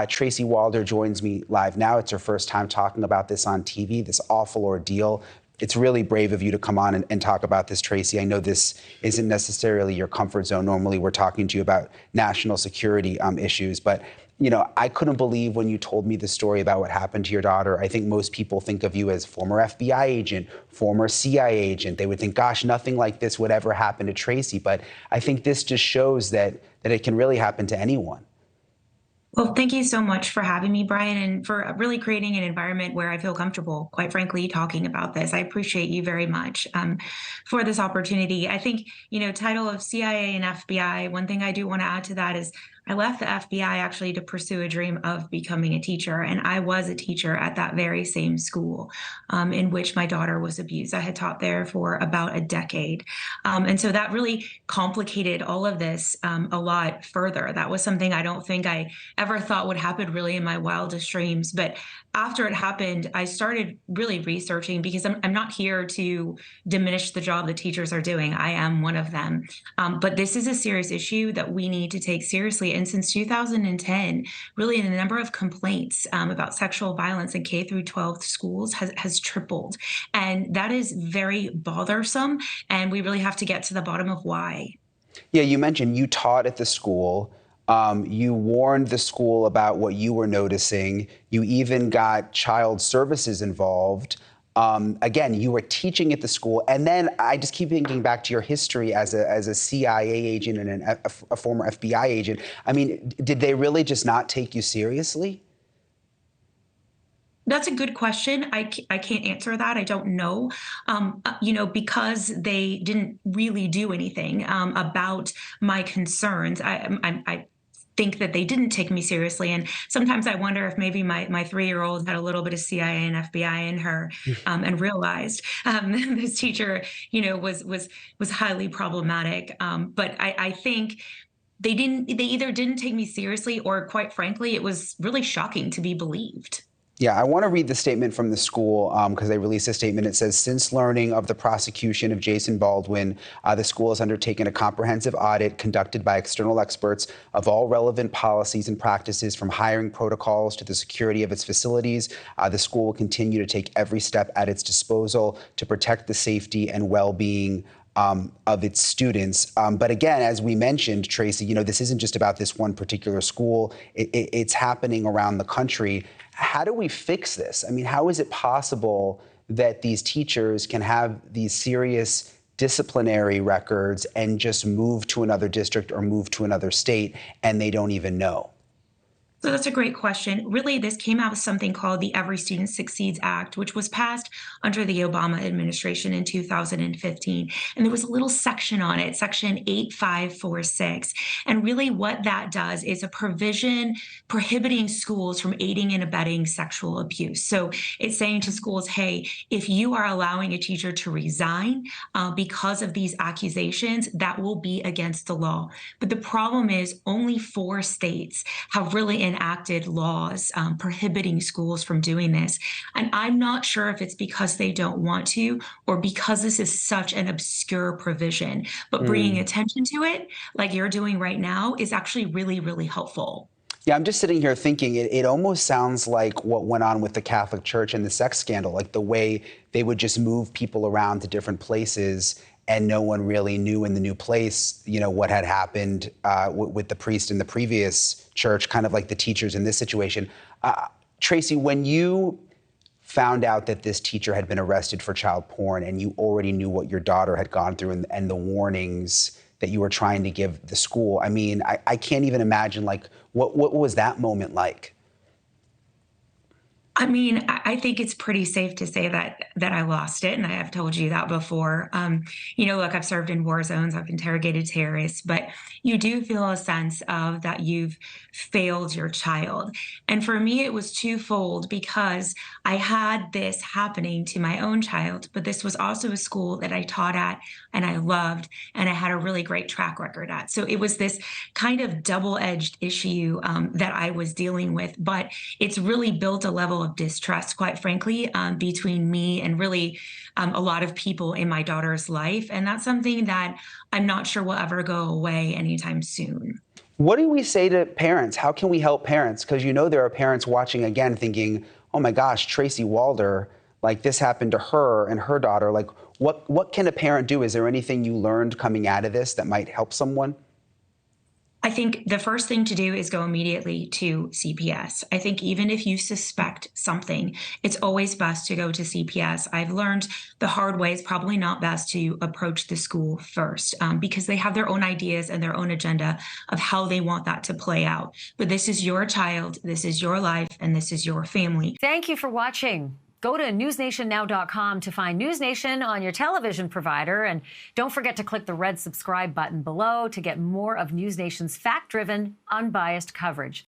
Tracy Walder joins me live now. It's her first time talking about this on TV, this awful ordeal. It's really brave of you to come on and talk about this, Tracy. I know this isn't necessarily your comfort zone. Normally, we're talking to you about national security issues, but I couldn't believe when you told me the story about what happened to your daughter. I think most people think of you as former FBI agent, former CIA agent. They would think, gosh, nothing like this would ever happen to Tracy. But I think this just shows that it can really happen to anyone. Well, thank you so much for having me, Brian, and for really creating an environment where I feel comfortable, quite frankly, talking about this. I appreciate you very much for this opportunity. I think, title of CIA and FBI, one thing I do want to add to that is I left the FBI actually to pursue a dream of becoming a teacher. And I was a teacher at that very same school in which my daughter was abused. I had taught there for about a decade. And so that really complicated all of this a lot further. That was something I don't think I ever thought would happen really in my wildest dreams. But after it happened, I started really researching because I'm not here to diminish the job that teachers are doing. I am one of them. But this is a serious issue that we need to take seriously. And since 2010, really the number of complaints about sexual violence in K through 12 schools has tripled. And that is very bothersome. And we really have to get to the bottom of why. Yeah, you mentioned you taught at the school. You warned the school about what you were noticing. You even got child services involved. Again, you were teaching at the school. And then I just keep thinking back to your history as a CIA agent and a former FBI agent. I mean, did they really just not take you seriously? That's a good question. I can't answer that. I don't know. Because they didn't really do anything about my concerns. I think that they didn't take me seriously. And sometimes I wonder if maybe my 3-year-old had a little bit of CIA and FBI in her and realized this teacher, was highly problematic. But I think they either didn't take me seriously or quite frankly, it was really shocking to be believed. Yeah, I want to read the statement from the school because they released a statement. It says, since learning of the prosecution of Jason Baldwin, the school has undertaken a comprehensive audit conducted by external experts of all relevant policies and practices, from hiring protocols to the security of its facilities. The school will continue to take every step at its disposal to protect the safety and well-being of its students. But again, as we mentioned, Tracy, this isn't just about this one particular school. It's happening around the country. How do we fix this? I mean, how is it possible that these teachers can have these serious disciplinary records and just move to another district or move to another state and they don't even know? So that's a great question. Really, this came out of something called the Every Student Succeeds Act, which was passed under the Obama administration in 2015. And there was a little section on it, section 8546. And really what that does is a provision prohibiting schools from aiding and abetting sexual abuse. So it's saying to schools, hey, if you are allowing a teacher to resign because of these accusations, that will be against the law. But the problem is only 4 states have really enacted laws prohibiting schools from doing this. And I'm not sure if it's because they don't want to or because this is such an obscure provision. But bringing attention to it, like you're doing right now, is actually really, really helpful. Yeah, I'm just sitting here thinking it almost sounds like what went on with the Catholic Church and the sex scandal, like the way they would just move people around to different places and no one really knew in the new place, what had happened with the priest in the previous church, kind of like the teachers in this situation. Tracy, when you found out that this teacher had been arrested for child porn and you already knew what your daughter had gone through and the warnings that you were trying to give the school, I mean, I can't even imagine, what was that moment like? I mean, I think it's pretty safe to say that I lost it, and I have told you that before. Look, I've served in war zones, I've interrogated terrorists, but you do feel a sense of that you've failed your child. And for me, it was twofold because I had this happening to my own child, but this was also a school that I taught at and I loved, and I had a really great track record at. So it was this kind of double-edged issue that I was dealing with, but it's really built a level of distrust, quite frankly, between me and really a lot of people in my daughter's life. And that's something that I'm not sure will ever go away anytime soon. What do we say to parents? How can we help parents? Because there are parents watching again thinking, oh my gosh, Tracy Walder, like this happened to her and her daughter. Like, what can a parent do? Is there anything you learned coming out of this that might help someone? I think the first thing to do is go immediately to CPS. I think even if you suspect something, it's always best to go to CPS. I've learned the hard way it's probably not best to approach the school first because they have their own ideas and their own agenda of how they want that to play out. But this is your child, this is your life, and this is your family. Thank you for watching. Go to newsnationnow.com to find NewsNation on your television provider. And don't forget to click the red subscribe button below to get more of NewsNation's fact-driven, unbiased coverage.